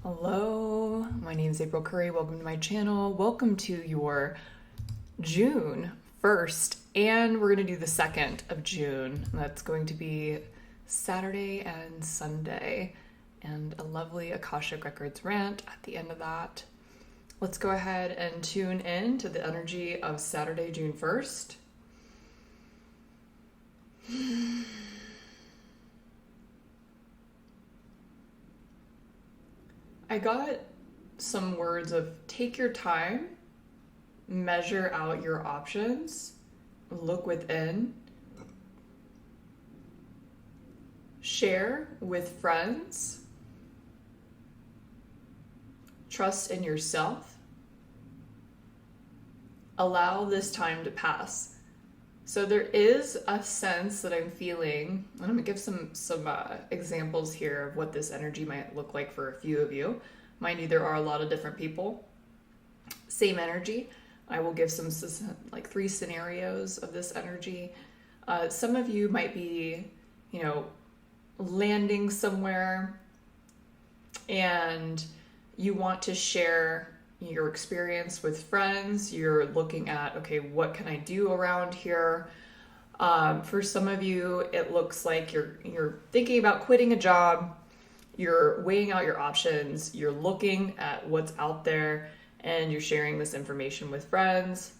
Hello, my name is April Curry. Welcome to my channel. Welcome to your June 1st, and we're going to do the 2nd of June. That's going to be Saturday and Sunday, and a lovely Akashic Records rant at the end of that. Let's go ahead and tune in to the energy of Saturday, June 1st. I got some words of take your time, measure out your options, look within, share with friends, trust in yourself, allow this time to pass. So there is a sense that I'm feeling, and I'm gonna give some examples here of what this energy might look like for a few of you. Mind you, there are a lot of different people. Same energy. I will give some like 3 scenarios of this energy. Some of you might be, landing somewhere and you want to share your experience with friends. You're looking at, okay, what can I do around here? For some of you, it looks like you're thinking about quitting a job. You're weighing out your options. You're looking at what's out there, and you're sharing this information with friends.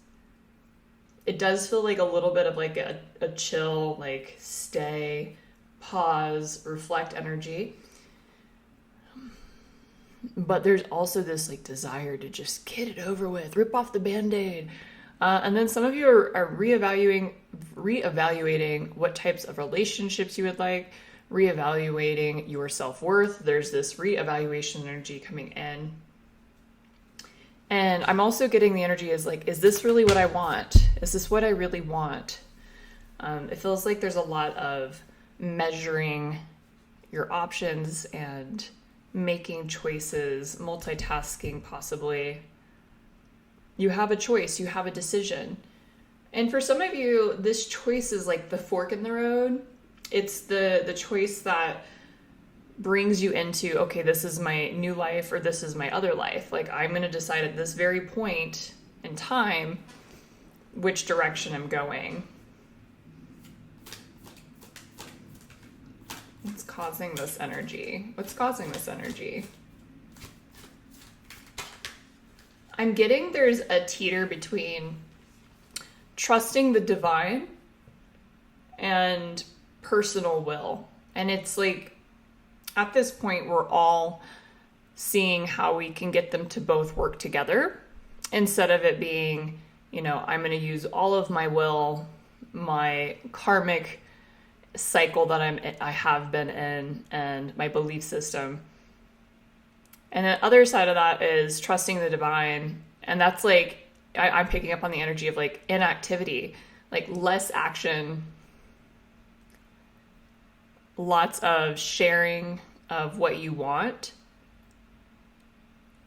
It does feel like a little bit of like a chill, like stay, pause, reflect energy. But there's also this like desire to just get it over with, rip off the Band-Aid. And then some of you are reevaluating what types of relationships you would like, reevaluating your self-worth. There's this reevaluation energy coming in. And I'm also getting the energy is like, is this really what I want? Is this what I really want? It feels like there's a lot of measuring your options and making choices, multitasking possibly. You have a choice, you have a decision. And for some of you, this choice is like the fork in the road. It's the choice that brings you into, okay, this is my new life or this is my other life. Like I'm going to decide at this very point in time which direction I'm going. What's causing this energy? What's causing this energy? I'm getting there's a teeter between trusting the divine and personal will. And it's like, at this point, we're all seeing how we can get them to both work together instead of it being, I'm going to use all of my will, my karmic cycle that I have been in, and my belief system. And the other side of that is trusting the divine. And that's like, I'm picking up on the energy of like inactivity, like less action, lots of sharing of what you want.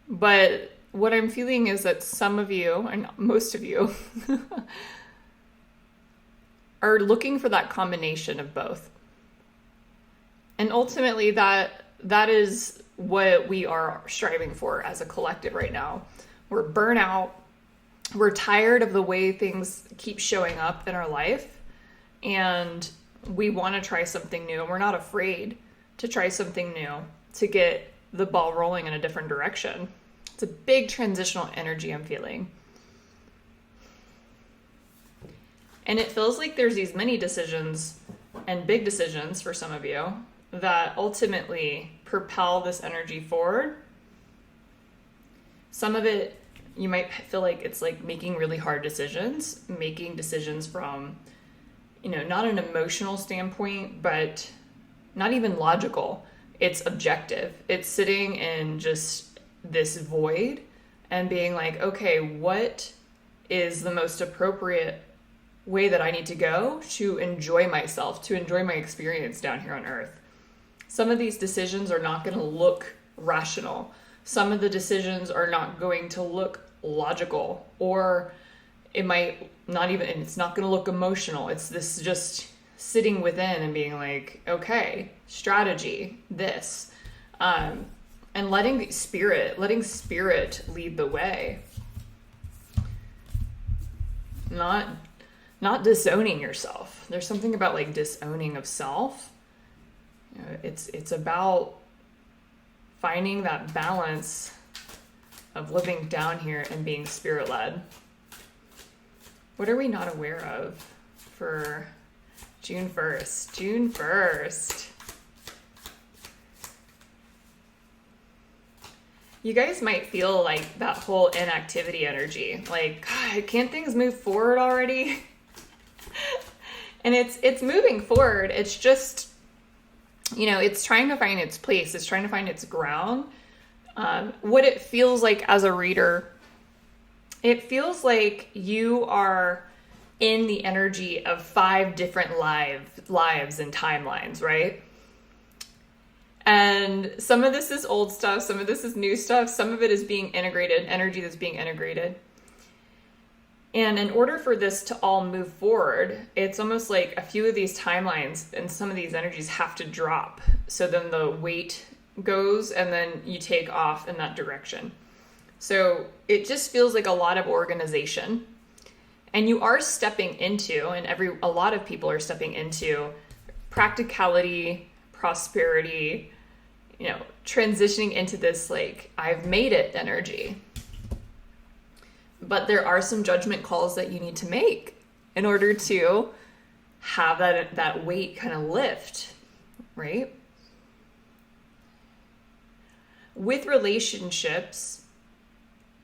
But what I'm feeling is that some of you, and most of you, are looking for that combination of both. And ultimately that is what we are striving for as a collective right now. We're burnt out. We're tired of the way things keep showing up in our life. And we want to try something new. And we're not afraid to try something new to get the ball rolling in a different direction. It's a big transitional energy I'm feeling. And it feels like there's these mini decisions and big decisions for some of you that ultimately propel this energy forward. Some of it, you might feel like it's like making really hard decisions, making decisions from, not an emotional standpoint, but not even logical. It's objective. It's sitting in just this void and being like, okay, what is the most appropriate way that I need to go to enjoy myself, to enjoy my experience down here on earth? Some of these decisions are not going to look rational. Some of the decisions are not going to look logical, or it might not even, and it's not going to look emotional. It's this just sitting within and being like, okay, strategy, this. and letting spirit lead the way. Not disowning yourself. There's something about like disowning of self. You know, it's about finding that balance of living down here and being spirit led. What are we not aware of for June 1st? June 1st. You guys might feel like that whole inactivity energy. Like, God, can't things move forward already? And it's moving forward. It's just, you know, it's trying to find its place. It's trying to find its ground. What it feels like as a reader, it feels like you are in the energy of 5 different lives and timelines, right? And some of this is old stuff, some of this is new stuff, some of it is being integrated, energy that's being integrated. And in order for this to all move forward, it's almost like a few of these timelines and some of these energies have to drop. So then the weight goes and then you take off in that direction. So it just feels like a lot of organization. And you are stepping into, and a lot of people are stepping into practicality, prosperity, you know, transitioning into this like I've made it energy. But there are some judgment calls that you need to make in order to have that weight kind of lift, right? With relationships,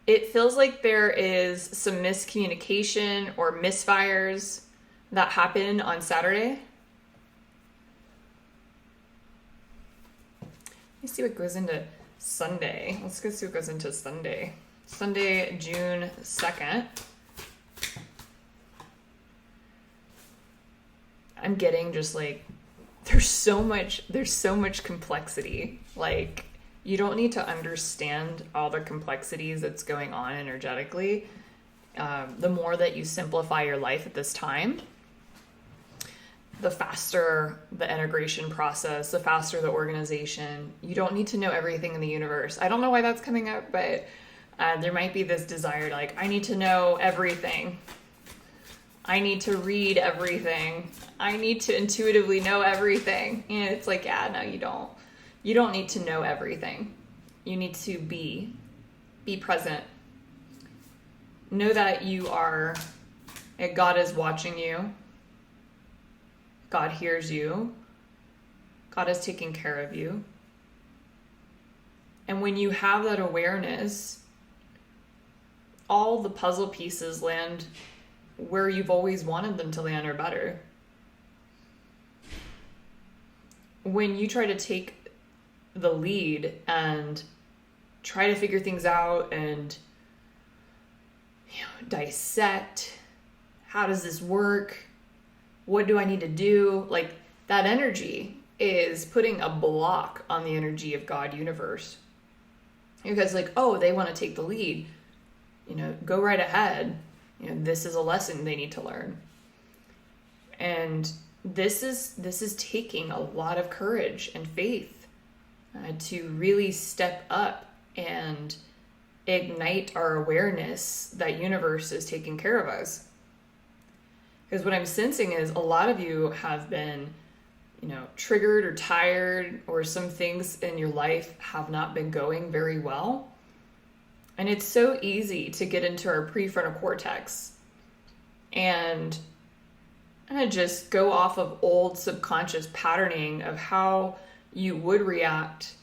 it feels like there is some miscommunication or misfires that happen on Saturday. Let's see what goes into Sunday. Let's go see what goes into Sunday. Sunday, June 2nd. I'm getting just like, there's so much complexity. Like, you don't need to understand all the complexities that's going on energetically. The more that you simplify your life at this time, the faster the integration process, the faster the organization. You don't need to know everything in the universe. I don't know why that's coming up, but there might be this desire to like, I need to know everything. I need to read everything. I need to intuitively know everything. And it's like, yeah, no, you don't. You don't need to know everything. You need to be present. Know that you are, God is watching you. God hears you. God is taking care of you. And when you have that awareness, all the puzzle pieces land where you've always wanted them to land or better. When you try to take the lead and try to figure things out and dissect, how does this work? What do I need to do? Like, that energy is putting a block on the energy of God universe. Because like, oh, they want to take the lead. Go right ahead. This is a lesson they need to learn. And this is taking a lot of courage and faith to really step up and ignite our awareness that universe is taking care of us. Because what I'm sensing is a lot of you have been, triggered or tired, or some things in your life have not been going very well. And it's so easy to get into our prefrontal cortex and just go off of old subconscious patterning of how you would react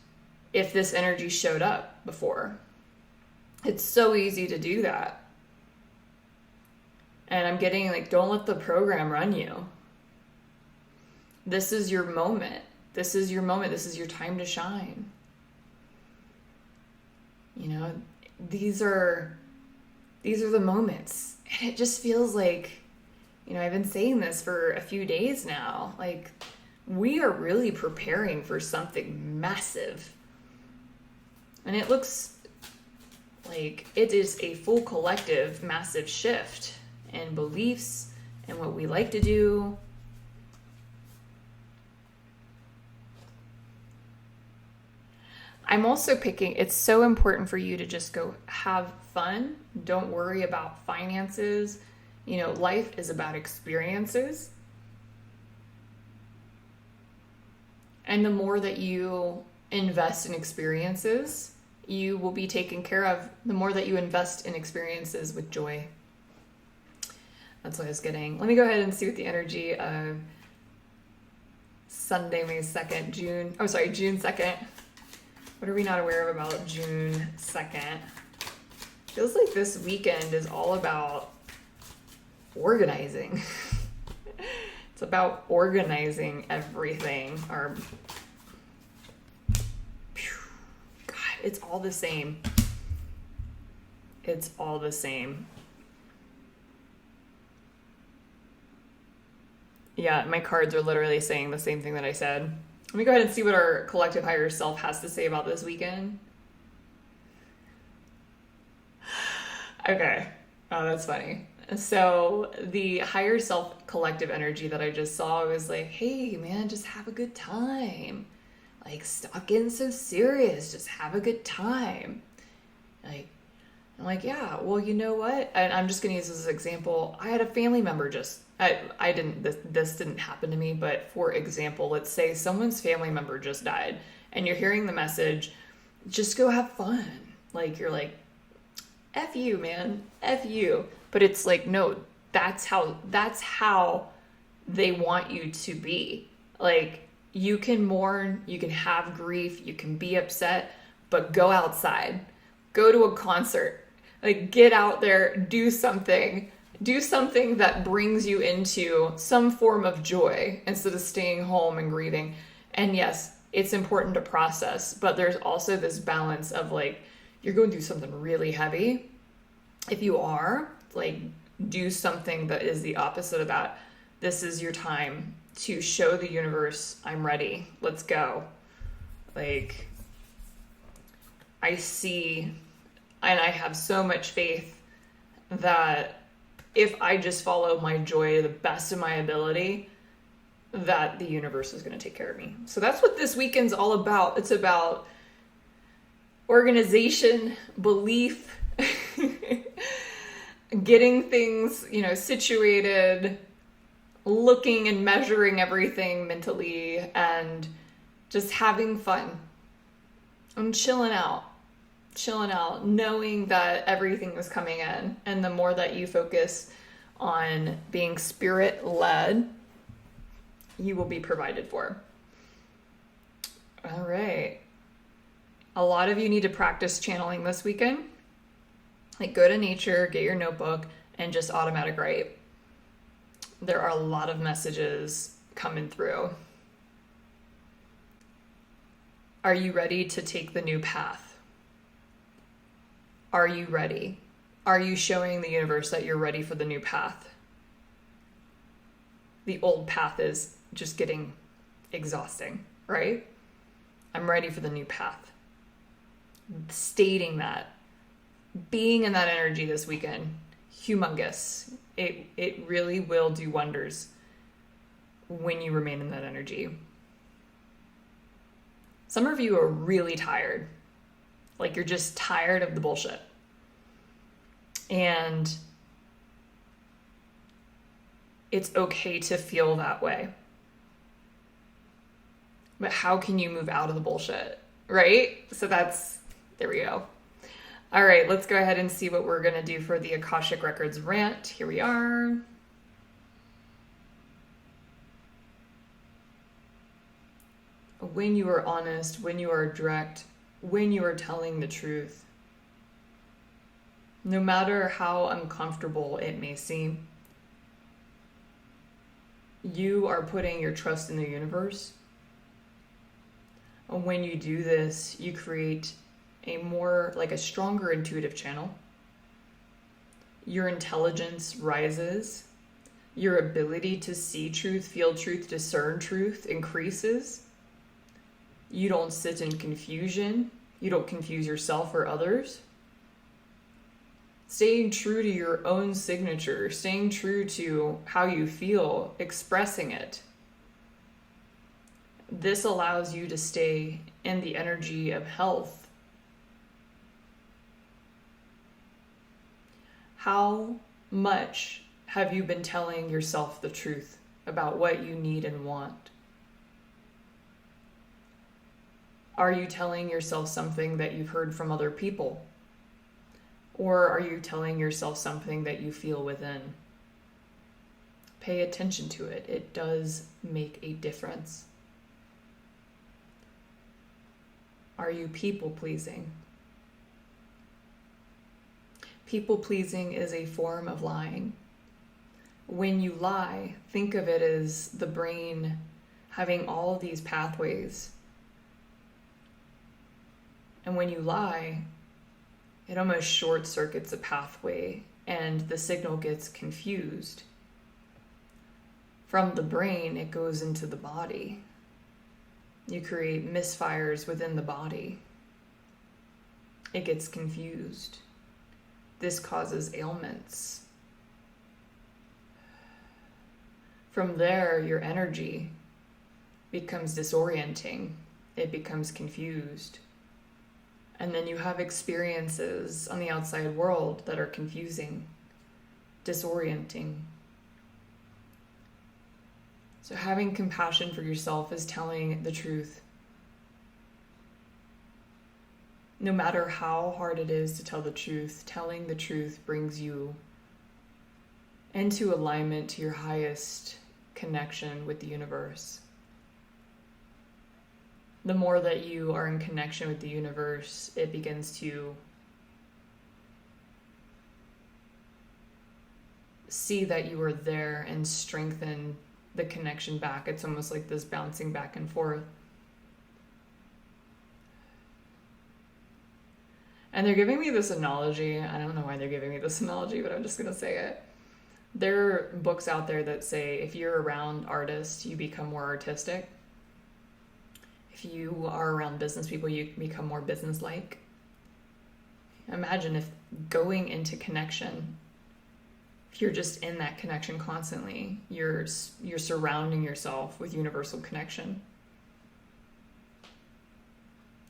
if this energy showed up before. It's so easy to do that. And I'm getting like, don't let the program run you. This is your moment. This is your moment. This is your time to shine. These are the moments. And it just feels like, I've been saying this for a few days now. Like, we are really preparing for something massive. And it looks like it is a full collective massive shift in beliefs and what we like to do. I'm also picking, it's so important for you to just go have fun. Don't worry about finances. You know, life is about experiences. And the more that you invest in experiences, you will be taken care of. The more that you invest in experiences with joy. That's what I was getting. Let me go ahead and see what the energy of Sunday, May 2nd, June 2nd. What are we not aware of about June 2nd? Feels like this weekend is all about organizing. It's about organizing everything. God, it's all the same. It's all the same. Yeah, my cards are literally saying the same thing that I said. Let me go ahead and see what our collective higher self has to say about this weekend. Okay. Oh, that's funny. So the higher self collective energy that I just saw was like, hey, man, just have a good time. Like, stop getting so serious. Just have a good time. Like, I'm like, yeah, well, you know what? And I'm just going to use this as an example. I had a family member this didn't happen to me, but for example, let's say someone's family member just died and you're hearing the message, just go have fun. Like, you're like, F you, man, F you. But it's like, no, that's how they want you to be. Like, you can mourn, you can have grief, you can be upset, but go outside, go to a concert, like, get out there, do something that brings you into some form of joy instead of staying home and grieving. And yes, it's important to process, but there's also this balance of like, you're going through something really heavy. If you are, like, do something that is the opposite of that. This is your time to show the universe, I'm ready. Let's go. Like, I see, and I have so much faith that if I just follow my joy to the best of my ability, that the universe is going to take care of me. So that's what this weekend's all about. It's about organization, belief, getting things, situated, looking and measuring everything mentally, and just having fun. I'm chilling out, knowing that everything is coming in. And the more that you focus on being spirit-led, you will be provided for. All right. A lot of you need to practice channeling this weekend. Like, go to nature, get your notebook, and just automatic write. There are a lot of messages coming through. Are you ready to take the new path? Are you ready? Are you showing the universe that you're ready for the new path? The old path is just getting exhausting, right? I'm ready for the new path. Stating that, being in that energy this weekend, humongous. It really will do wonders when you remain in that energy. Some of you are really tired. Like, you're just tired of the bullshit. And it's okay to feel that way. But how can you move out of the bullshit, right? So there we go. All right, let's go ahead and see what we're going to do for the Akashic Records rant. Here we are. When you are honest, when you are direct, when you are telling the truth, no matter how uncomfortable it may seem, you are putting your trust in the universe. And when you do this, you create a stronger intuitive channel. Your intelligence rises. Your ability to see truth, feel truth, discern truth increases. You don't sit in confusion. You don't confuse yourself or others. Staying true to your own signature, staying true to how you feel, expressing it. This allows you to stay in the energy of health. How much have you been telling yourself the truth about what you need and want? Are you telling yourself something that you've heard from other people? Or are you telling yourself something that you feel within? Pay attention to it. It does make a difference. Are you people pleasing? People pleasing is a form of lying. When you lie, think of it as the brain having all these pathways. And when you lie, it almost short circuits a pathway and the signal gets confused. From the brain, it goes into the body. You create misfires within the body. It gets confused. This causes ailments. From there, your energy becomes disorienting. It becomes confused. And then you have experiences on the outside world that are confusing, disorienting. So having compassion for yourself is telling the truth. No matter how hard it is to tell the truth, telling the truth brings you into alignment to your highest connection with the universe. The more that you are in connection with the universe, it begins to see that you are there and strengthen the connection back. It's almost like this bouncing back and forth. And they're giving me this analogy. I don't know why they're giving me this analogy, but I'm just going to say it. There are books out there that say if you're around artists, you become more artistic. If you are around business people, you become more business-like. Imagine if going into connection, if you're just in that connection constantly, you're surrounding yourself with universal connection.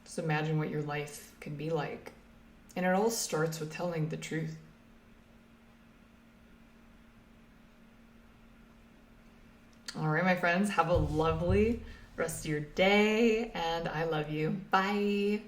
Just imagine what your life could be like. And it all starts with telling the truth. All right, my friends, have a lovely rest of your day, and I love you. Bye.